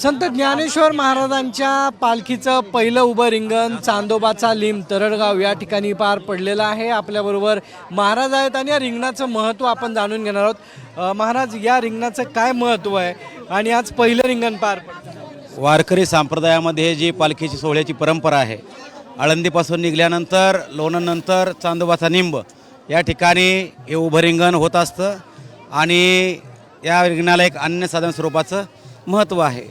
संत ज्ञानेश्वर महाराजांच्या पालखीचं पहिलं उभं रिंगण चांदोबाचा लिंब तरडगाव या ठिकाणी पार पडलेलं आहे। आपल्याबरोबर महाराज आहेत आणि या रिंगणाचं महत्त्व आपण जाणून घेणार आहोत। महाराज, या रिंगणाचं काय महत्त्व आहे आणि आज पहिलं रिंगण पार पडलं? वारकरी संप्रदायामध्ये जी पालखीची सोहळ्याची परंपरा आहे, आळंदीपासून निघाल्यानंतर लोणंदनंतर चांदोबाचा निंब या ठिकाणी हे उभं रिंगण होत असतं आणि या रिंगणाला एक अन्यसाधारण स्वरूपाचं महत्त्व आहे।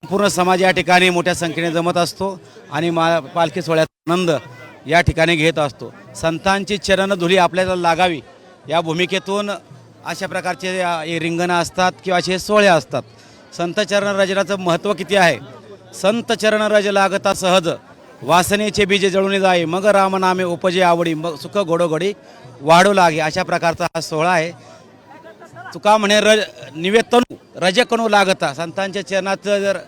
पूर्ण समाज या ठिकाणी मोठ्या संख्येने जमत असतो आणि पालखी सोहळ्याचा आनंद या ठिकाणी घेत असतो। संतांची चरणधुली आपल्याला लागावी या भूमिकेतून अशा प्रकारचे हे रिंगणं असतात किंवा असे सोहळे असतात। संत चरणरजनाचं महत्त्व किती आहे? संत चरणरज लागता सहज, वासनेचे बीज जळून जाई, मग रामनामे उपजे आवडी, मग सुख घोडोघोडी वाढू लागे। अशा प्रकारचा हा सोहळा आहे। तुका म्हणे निवेतनू रजकणू लागता, संतांच्या चरणाचं जर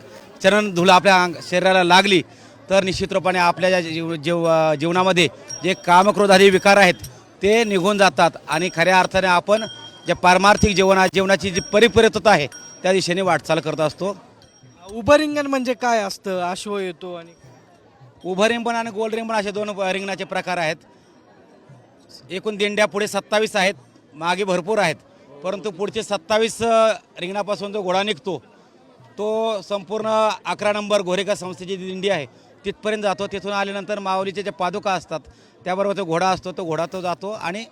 चरण धुला आपल्या शरीराला लागली तर निश्चित रूपाने आपल्या जीवनामध्ये जे कामक्रोधादी विकार आहेत ते निघून जातात आणि खऱ्या अर्थाने आपण जे पारमार्थिक जीवनाची जी परिपूर्णता आहे त्या दिशेने वाटचाल करत असतो। उभं रिंगण म्हणजे काय असतं? अश्व येतो आणि उभं रिंगण आणि गोल रिंगण असे दोन रिंगणाचे प्रकार आहेत। एकूण दिंड्या पुढे 27 आहेत, मागे भरपूर आहेत, परंतु पुढचे 27 रिंगणापासून जो घोडा निघतो तो संपूर्ण 11 नंबर घोरेका संस्थेची दिंडी आहे तिथपर्यंत जातो। तिथून आल्यानंतर माऊलीचे जे पादुका असतात त्याबरोबर तो घोडा असतो, तो घोडा तो जातो आणि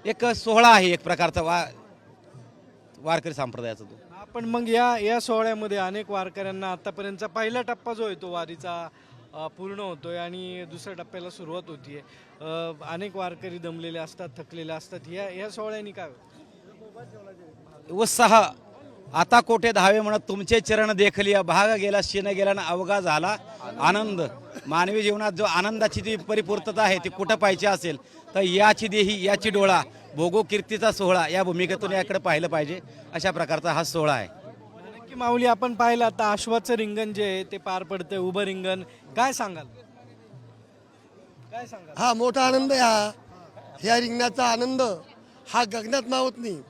एक सोहळा आहे एक प्रकारचा वारकरी संप्रदायाचा तो। आपण मग या सोहळ्यामध्ये अनेक वारकऱ्यांना आतापर्यंतचा पहिला टप्पा जो आहे तो वारीचा पूर्ण होतोय आणि दुसऱ्या टप्प्याला सुरुवात होतीये। अनेक वारकरी दमलेले असतात, थकलेले असतात। या सोहळ्याने काय उत्साह आता कोठे धावे म्हणत तुमचे चरण देखलिया, भाग गेला शीन गेला ना अवघा झाला आनंद। मानवी जीवनात जो आनंदाची जी परिपूर्तता आहे ती कुठं पाहिजे असेल तर याची देही याची डोळा भोगो कीर्तीचा सोहळा या भूमिकेतून याकडे पाहिलं पाहिजे। अशा प्रकारचा हा सोहळा आहे। नक्की माऊली, आपण पाहिलं आता अश्वाचं रिंगण जे आहे ते पार पडतंय, उभं रिंगण, काय सांगाल? हा मोठा आनंद आहे। ह्या रिंगणाचा आनंद हा गगनात मावत नाही,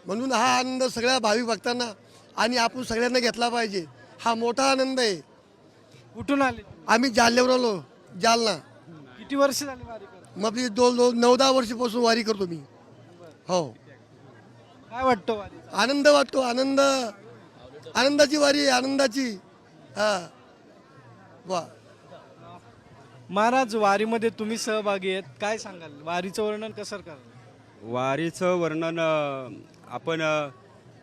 म्हणून हा आनंद सगळ्या भाविक भक्तांना आणि आपण सगळ्यांना घेतला पाहिजे। हा मोठा आनंद आहे। कुठून आले? आम्ही जालन्यावर आलो, जालना। किती वर्ष झाली वारी करत? मग मी 9-10 वर्षापासून वारी करतो मी। हो, काय वाटतं वारी? आनंद वाटतो, आनंदाची वारी आहे, आनंदाची। हा वा महाराज, वारीमध्ये तुम्ही सहभागी आहेत, काय सांगाल? वारीचं वर्णन कसं कराल? वारीचं वर्णन आपण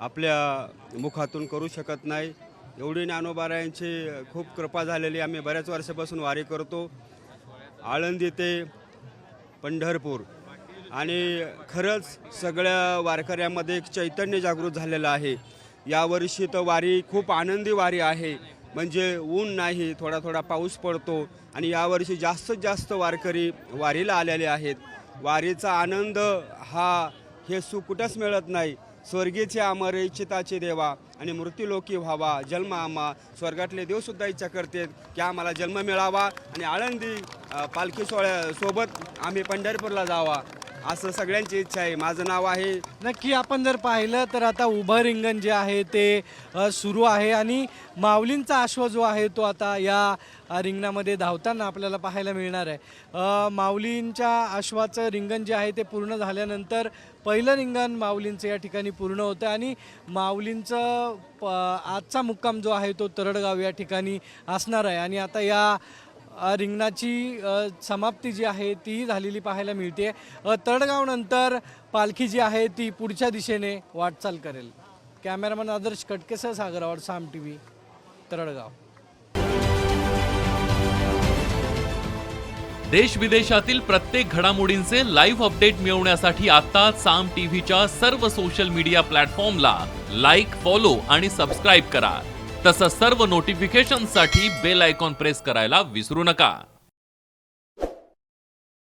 आपल्या मुखातून करू शकत नाही। एवढी ज्ञानोबारायांची खूप कृपा झालेली। आम्ही बऱ्याच वर्षापासून वारी करतो, आळंदी ते पंढरपूर, आणि खरंच सगळ्या वारकऱ्यांमध्ये एक चैतन्य जागृत झालेलं आहे। यावर्षी तर वारी खूप आनंदी वारी आहे, म्हणजे ऊन नाही, थोडा थोडा पाऊस पडतो आणि यावर्षी जास्तीत जास्त वारकरी वारीला आलेले आहेत। वारीचा आनंद हे सुख कुठंच मिळत नाही। स्वर्गीचे अमर इच्छिताचे देवा आणि मृत्यूलोकी व्हावा जन्म आम्हा, स्वर्गातले देवसुद्धा इच्छा करतात की आम्हाला जन्म मिळावा आणि आळंदी पालखी सोहळ्यासोबत आम्ही पंढरपूरला जावा, असं सगळ्यांची इच्छा आहे। माझं नाव आहे। नक्की आपण जर पाहिलं तर आता उभं रिंगण जे आहे ते सुरू आहे आणि माऊलींचा अश्व जो आहे तो आता या रिंगणामध्ये धावताना आपल्याला पाहायला मिळणार आहे। माऊलींच्या अश्वाचं रिंगण जे आहे ते पूर्ण झाल्यानंतर पहिलं रिंगण माऊलींचं या ठिकाणी पूर्ण होतं आणि माऊलींचं आजचा मुक्काम जो आहे तो तरडगाव या ठिकाणी असणार आहे आणि आता या रिंगणाची समाप्ती जी आहे ती झालेली पाहायला मिळते। तरडगावनंतर पालखी जी आहे ती पुढच्या दिशेने वाटचाल करेल। कॅमेरामन आदर्श कटकेसह सागरावर, साम TV, तरडगाव। देश विदेशातील प्रत्येक घडामोडींचे लाईव्ह अपडेट मिळवण्यासाठी आता साम टीव्हीच्या सर्व सोशल मीडिया प्लॅटफॉर्मला लाईक, फॉलो आणि सबस्क्राईब करा। तसंच सर्व नोटिफिकेशनसाठी बेल आयकॉन प्रेस करायला विसरू नका।